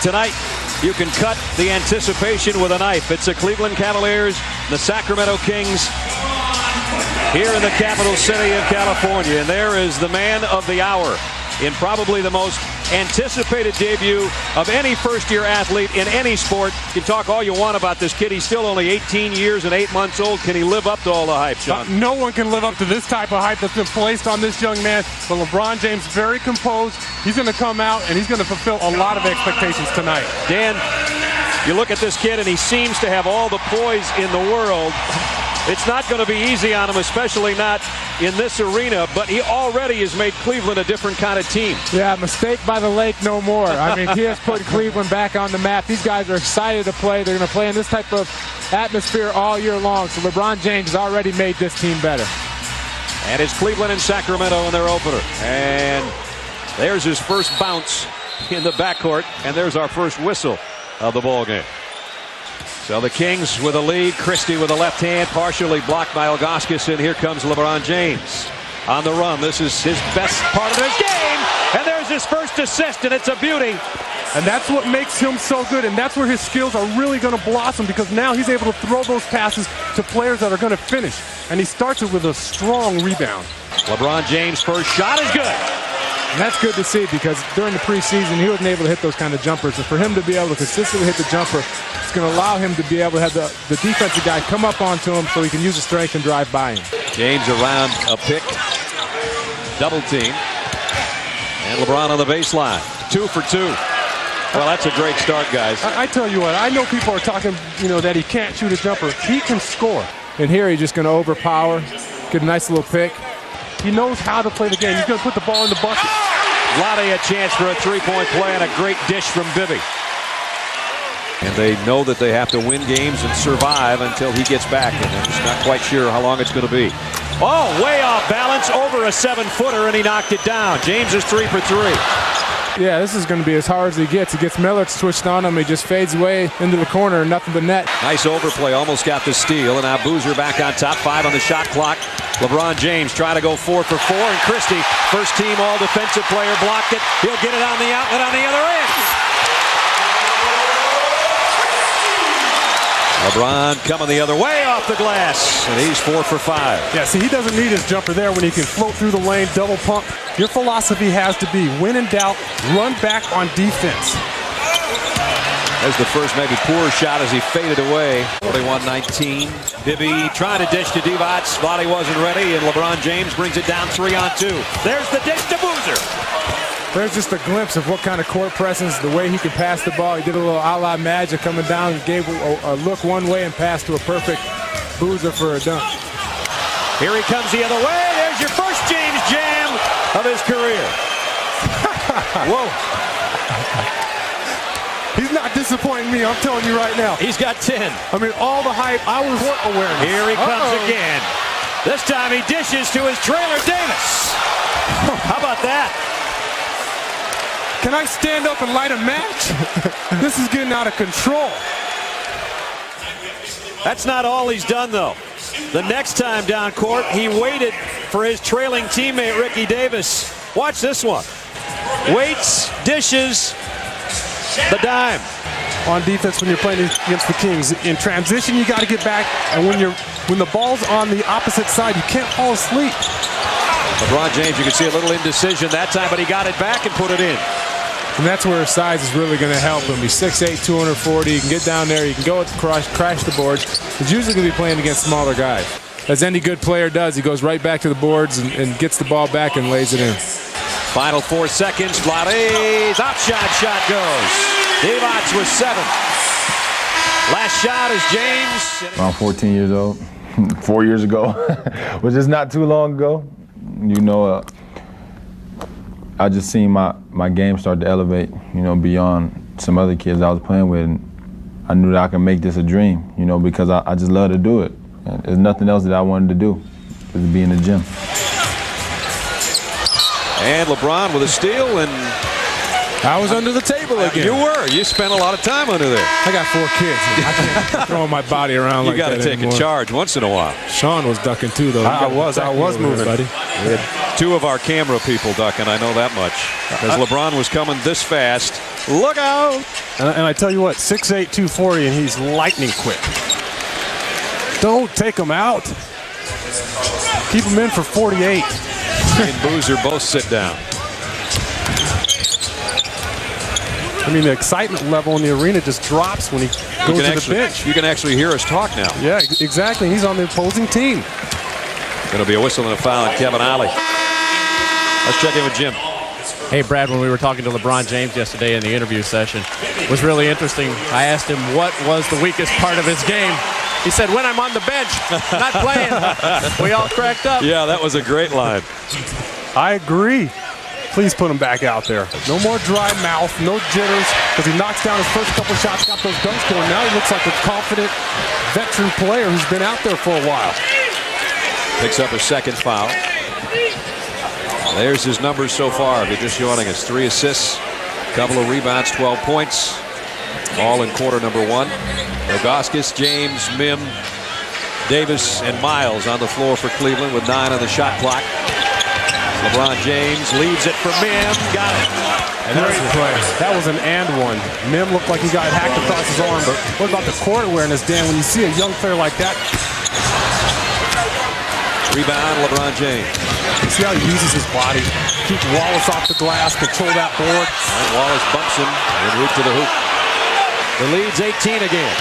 Tonight, you can cut the anticipation with a knife. It's the Cleveland Cavaliers, the Sacramento Kings, here in the capital city of California. And there is the man of the hour in probably the most anticipated debut of any first-year athlete in any sport. You can talk all you want about this kid. He's still only 18 years and 8 months old. Can he live up to all the hype, Sean? No one can live up to this type of hype that's been placed on this young man. But LeBron James, very composed. He's going to come out and he's going to fulfill a lot of expectations tonight. Dan, you look at this kid and he seems to have all the poise in the world. It's not going to be easy on him, especially not in this arena, but he already has made Cleveland a different kind of team. Yeah, mistake by the lake, no more. I mean, he has put Cleveland back on the map. These guys are excited to play. They're going to play in this type of atmosphere all year long. So LeBron James has already made this team better. And it's Cleveland and Sacramento in their opener. And there's his first bounce in the backcourt. And there's our first whistle of the ball game. So the Kings with a lead. Christie with a left hand, partially blocked by Ilgauskas, and here comes LeBron James on the run. This is his best part of his game, and there's his first assist, and it's a beauty. And that's what makes him so good, and that's where his skills are really going to blossom, because now he's able to throw those passes to players that are going to finish, and he starts it with a strong rebound. LeBron James' first shot is good. And that's good to see, because during the preseason, he wasn't able to hit those kind of jumpers. And for him to be able to consistently hit the jumper, it's going to allow him to be able to have the defensive guy come up onto him so he can use his strength and drive by him. James around a pick. Double team. And LeBron on the baseline. 2 for 2. Well, that's a great start, guys. I tell you what, I know people are talking, that he can't shoot a jumper. He can score. And here he's just going to overpower, get a nice little pick. He knows how to play the game. He's going to put the ball in the bucket. Vlade a chance for a three-point play and a great dish from Bibby. And they know that they have to win games and survive until he gets back. And I'm just not quite sure how long it's going to be. Oh, way off balance over a 7-footer, and he knocked it down. James is 3 for 3. Yeah, this is going to be as hard as he gets. He gets Miller switched on him. He just fades away into the corner and nothing but net. Nice overplay. Almost got the steal. And now Boozer back on top. 5 on the shot clock. LeBron James trying to go 4 for 4. And Christie, first team all-defensive player, blocked it. He'll get it on the outlet on the other end. LeBron coming the other way off the glass. And he's 4 for 5. Yeah, see, he doesn't need his jumper there when he can float through the lane, double pump. Your philosophy has to be, when in doubt, run back on defense. There's the first maybe poor shot as he faded away. 41-19. Bibby trying to dish to Divac. Vlade wasn't ready, and LeBron James brings it down 3-on-2. There's the dish to Boozer. There's just a glimpse of what kind of court presence, the way he can pass the ball. He did a little a la Magic coming down and gave a look one way and passed to a perfect Boozer for a dunk. Here he comes the other way. There's your first James jam of his career. Whoa. He's not disappointing me, I'm telling you right now. He's got 10. I mean, all the hype, I was awareness. Here he comes again. This time he dishes to his trailer, Davis. How about that? Can I stand up and light a match? This is getting out of control. That's not all he's done, though. The next time down court, he waited for his trailing teammate, Ricky Davis. Watch this one. Waits, dishes, the dime. On defense when you're playing against the Kings. In transition, you got to get back. And when the ball's on the opposite side, you can't fall asleep. LeBron James, you can see a little indecision that time, but he got it back and put it in. And that's where his size is really going to help him. He's 6'8", 240. He can get down there. He can go crash the boards. He's usually going to be playing against smaller guys. As any good player does, he goes right back to the boards and gets the ball back and lays it in. Final 4 seconds. Vlade's option shot goes. Divac with 7. Last shot is James. I'm 14 years old. 4 years ago, which is not too long ago. I just seen my game start to elevate, beyond some other kids I was playing with. And I knew that I could make this a dream, because I just love to do it. And there's nothing else that I wanted to do, just be in the gym. And LeBron with a steal, and I was under the table again. You were. You spent a lot of time under there. I got 4 kids. I can't throw my body around like that You got to take anymore. a charge once in a while. Sean was ducking too, though. I was moving, buddy. We had 2 of our camera people ducking, I know that much. As LeBron was coming this fast, Look out. And I tell you what, 6'8", 240, and he's lightning quick. Don't take him out. Keep him in for 48. And Boozer both sit down. I mean, the excitement level in the arena just drops when he goes to the bench. You can actually hear us talk now. Yeah, exactly. He's on the opposing team. Going to be a whistle and a foul on Kevin Ollie. Let's check in with Jim. Hey, Brad, when we were talking to LeBron James yesterday in the interview session, it was really interesting. I asked him what was the weakest part of his game. He said, when I'm on the bench, not playing. We all cracked up. Yeah, that was a great line. I agree. Please put him back out there. No more dry mouth, no jitters, because he knocks down his first couple shots, got those dunks going. Now he looks like a confident veteran player who's been out there for a while. Picks up a second foul. There's his numbers so far. If you're just joining us, 3 assists, couple of rebounds, 12 points, all in quarter number 1. Ilgauskas, James, Mim, Davis, and Miles on the floor for Cleveland with 9 on the shot clock. LeBron James leaves it for Mim. Got it. And that was an and one. Mim looked like he got hacked across his arm, but what about the court awareness, Dan? When you see a young player like that. Rebound, LeBron James. You see how he uses his body. Keep Wallace off the glass, control that board. And Wallace bumps him en route to the hoop. The lead's 18 again.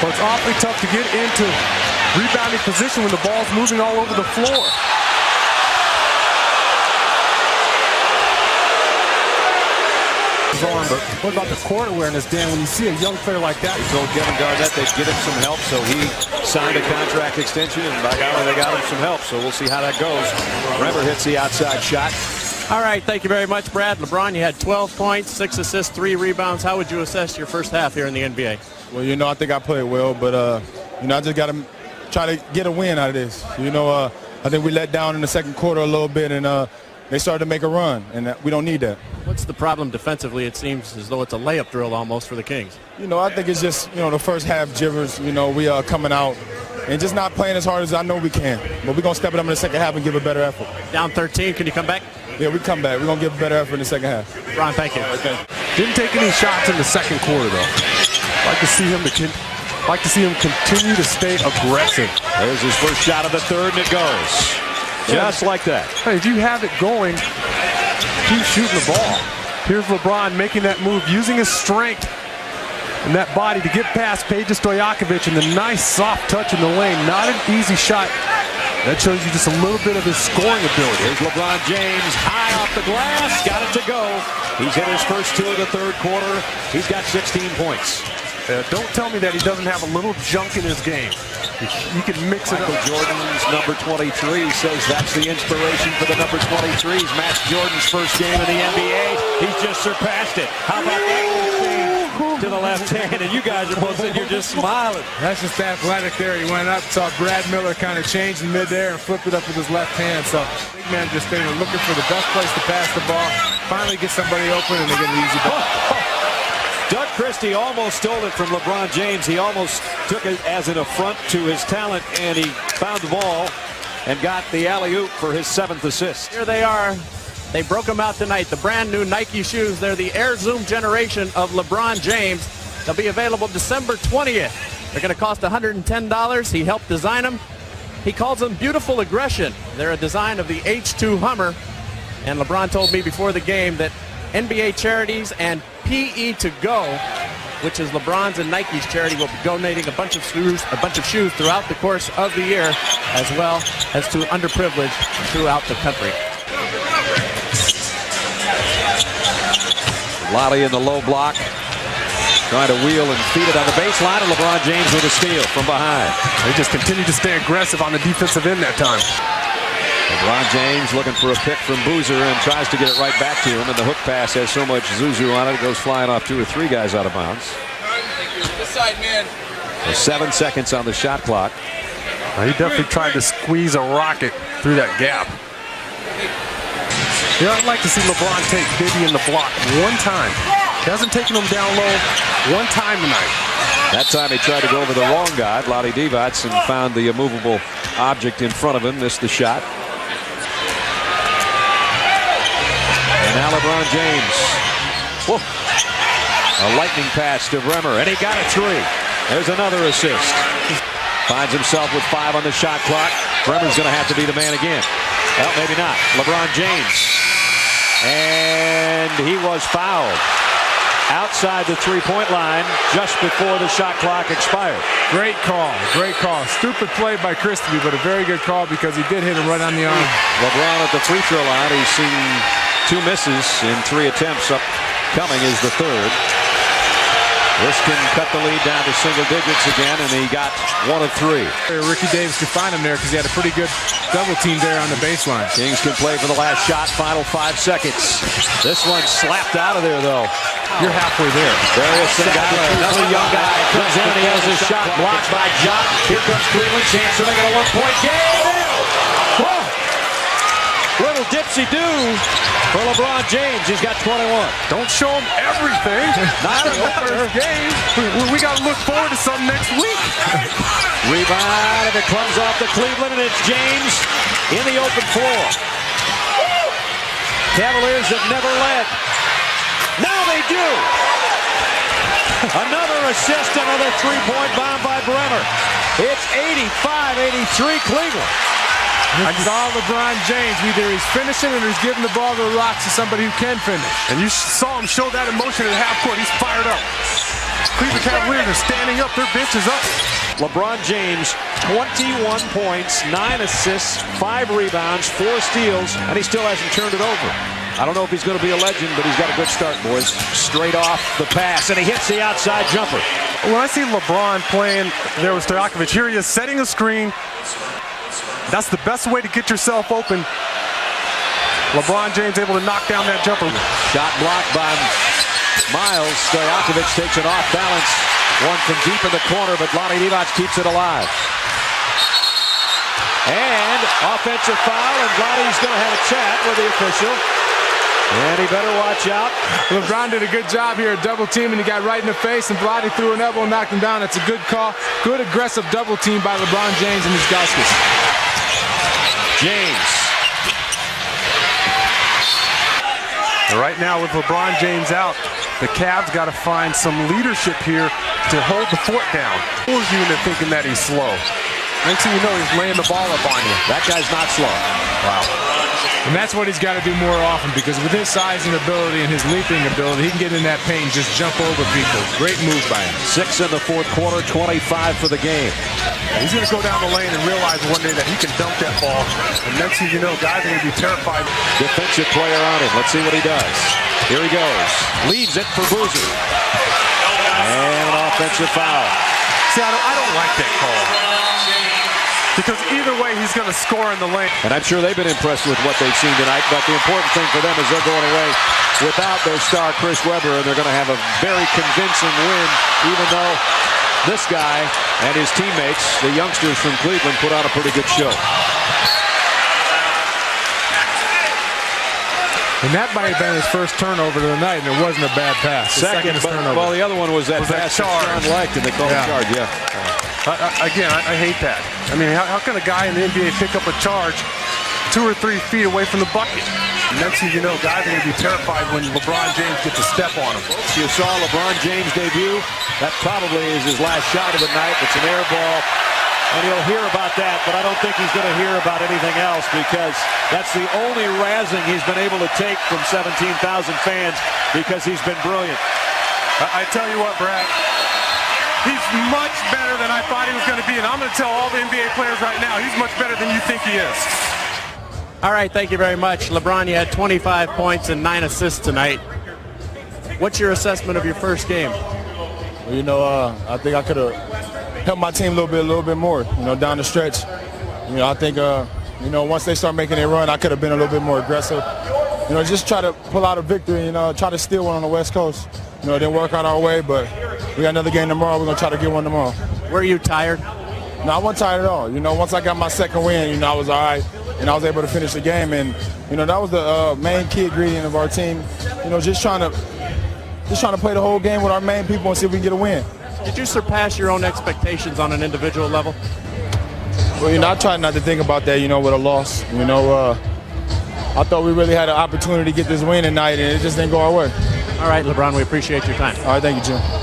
But it's awfully tough to get into rebounding position when the ball's moving all over the floor. But what about the court awareness, Dan, when you see a young player like that? He told Kevin Garnett they'd give him some help, so he signed a contract extension, and by golly, they got him some help, so we'll see how that goes. Bremer hits the outside shot. All right, thank you very much, Brad. LeBron, you had 12 points, 6 assists, 3 rebounds. How would you assess your first half here in the NBA? Well, you know, I think I played well, but, you know, I just got to try to get a win out of this. You know, I think we let down in the second quarter a little bit, and they started to make a run, and we don't need that. What's the problem defensively? It seems as though it's a layup drill almost for the Kings. You know, I think it's just, you know, the first half jitters. You know, we are coming out and just not playing as hard as I know we can. But we're going to step it up in the second half and give a better effort. Down 13, can you come back? Yeah, we come back. We're going to give a better effort in the second half. Ron, thank you. Didn't take any shots in the second quarter, though. Like to see him continue to stay aggressive. There's his first shot of the third, and it goes. Just like that. Hey, if you have it going, keep shooting the ball. Here's LeBron making that move, using his strength and that body to get past Peja Stojaković, and the nice soft touch in the lane. Not an easy shot. That shows you just a little bit of his scoring ability. Here's LeBron James high off the glass. Got it to go. He's hit his first 2 of the third quarter. He's got 16 points. Don't tell me that he doesn't have a little junk in his game. You can mix it up. Michael Jordan's number 23 says that's the inspiration for the number 23s. Matt Jordan's first game in the NBA. He's just surpassed it. How about that to the left hand? And you guys are both sitting here just smiling. That's just athletic there. He went up, saw Brad Miller kind of change in midair and flipped it up with his left hand. So big man just staying looking for the best place to pass the ball. Finally get somebody open, and they get an easy ball. Doug Christie almost stole it from LeBron James. He almost took it as an affront to his talent, and he found the ball and got the alley-oop for his 7th assist. Here they are. They broke them out tonight. The brand new Nike shoes. They're the Air Zoom generation of LeBron James. They'll be available December 20th. They're going to cost $110. He helped design them. He calls them beautiful aggression. They're a design of the H2 Hummer. And LeBron told me before the game that NBA Charities and PE to Go, which is LeBron's and Nike's charity, will be donating a bunch of shoes throughout the course of the year, as well as to underprivileged throughout the country. Lottie in the low block, trying to wheel and feed it on the baseline, and LeBron James with a steal from behind. They just continue to stay aggressive on the defensive end that time. LeBron James looking for a pick from Boozer and tries to get it right back to him, and the hook pass has so much zuzu on it, it goes flying off 2 or 3 guys out of bounds. This side, man. So 7 seconds on the shot clock. He definitely tried to squeeze a rocket through that gap. Yeah, I'd like to see LeBron take Bibby in the block one time. He hasn't taken him down low one time tonight. That time he tried to go over the wrong guy, Vlade Divac, and found the immovable object in front of him, missed the shot. And now LeBron James. Whoa. A lightning pass to Bremer, and he got a three. There's another assist. Finds himself with 5 on the shot clock. Bremer's going to have to be the man again. Well, maybe not. LeBron James. And he was fouled outside the three-point line just before the shot clock expired. Great call. Great call. Stupid play by Christie, but a very good call because he did hit him right on the arm. LeBron at the free throw line. He's seen 2 misses in 3 attempts. Upcoming is the 3rd. This can cut the lead down to single digits again, and he got 1 of 3. Ricky Davis could find him there because he had a pretty good double team there on the baseline. Kings can play for the last shot, final 5 seconds. This one slapped out of there, though. You're halfway there. Darius Singata, another young guy, comes in and he has his shot blocked by Jock. Here comes Cleveland, chance to make it a 1-point game. Whoa. Little dipsy-do for LeBron James. He's got 21. Don't show him everything. Not in the first game. We got to look forward to something next week. Rebound, and it comes off to Cleveland, and it's James in the open floor. Cavaliers have never led. Now they do. Another assist, another 3-point bomb by Bremer. It's 85-83 Cleveland. I saw LeBron James. Either he's finishing or he's giving the ball to the Rocks to somebody who can finish. And you saw him show that emotion at half court. He's fired up. Cleveland Cavaliers are standing up. Their bench is up. LeBron James, 21 points, 9 assists, 5 rebounds, 4 steals, and he still hasn't turned it over. I don't know if he's going to be a legend, but he's got a good start, boys. Straight off the pass, and he hits the outside jumper. When I see LeBron playing there with Stojaković, here he is setting a screen. That's the best way to get yourself open. LeBron James able to knock down that jumper. Shot blocked by Miles. Stojaković takes it off balance. One from deep in the corner, but Vlade Divac keeps it alive. And offensive foul, and Vlade's going to have a chat with the official. And he better watch out. LeBron did a good job here at double team, and he got right in the face, and Vlade threw an elbow and knocked him down. That's a good call. Good aggressive double team by LeBron James and his Gauskas. James. Right now with LeBron James out, the Cavs got to find some leadership here to hold the fort down. Who's you into thinking that he's slow? Next thing you know, he's laying the ball up on you. That guy's not slow. Wow. And that's what he's got to do more often, because with his size and ability and his leaping ability, he can get in that paint and just jump over people. Great move by him. 6 in the 4th quarter, 25 for the game. He's going to go down the lane and realize one day that he can dunk that ball. And next thing you know, guys are going to be terrified. Defensive player on him. Let's see what he does. Here he goes. Leaves it for Boozer. And an offensive foul. See, I don't like that call. Because either way, he's going to score in the lane. And I'm sure they've been impressed with what they've seen tonight, but the important thing for them is they're going away without their star Chris Webber, and they're going to have a very convincing win, even though this guy and his teammates, the youngsters from Cleveland, put on a pretty good show. And that might have been his first turnover of the night, and it wasn't a bad pass. Second turnover. Well, the other one was that pass that Sean liked, and they called it charge, yeah. Again, I hate that. I mean, how can a guy in the NBA pick up a charge 2 or 3 feet away from the bucket? Next thing you know, guys are going to be terrified when LeBron James gets a step on him. You saw LeBron James debut. That probably is his last shot of the night. It's an air ball. And he'll hear about that, but I don't think he's going to hear about anything else, because that's the only razzing he's been able to take from 17,000 fans, because he's been brilliant. I tell you what, Brad, he's much better than I thought he was going to be, and I'm going to tell all the NBA players right now, he's much better than you think he is. All right, thank you very much. LeBron, you had 25 points and 9 assists tonight. What's your assessment of your first game? Well, you know, I think I could have helped my team a little bit more, you know, down the stretch. You know, I think, you know, once they start making their run, I could have been a little bit more aggressive. You know, just try to pull out a victory, you know, try to steal one on the West Coast. You know, it didn't work out our way, but we got another game tomorrow. We're going to try to get one tomorrow. Were you tired? No, I wasn't tired at all. You know, once I got my second win, you know, I was all right, and I was able to finish the game. And, you know, that was the main key ingredient of our team. You know, just trying to play the whole game with our main people and see if we can get a win. Did you surpass your own expectations on an individual level? Well, you know, I try not to think about that, you know, with a loss. You know, I thought we really had an opportunity to get this win tonight, and it just didn't go our way. All right, LeBron, we appreciate your time. All right, thank you, Jim.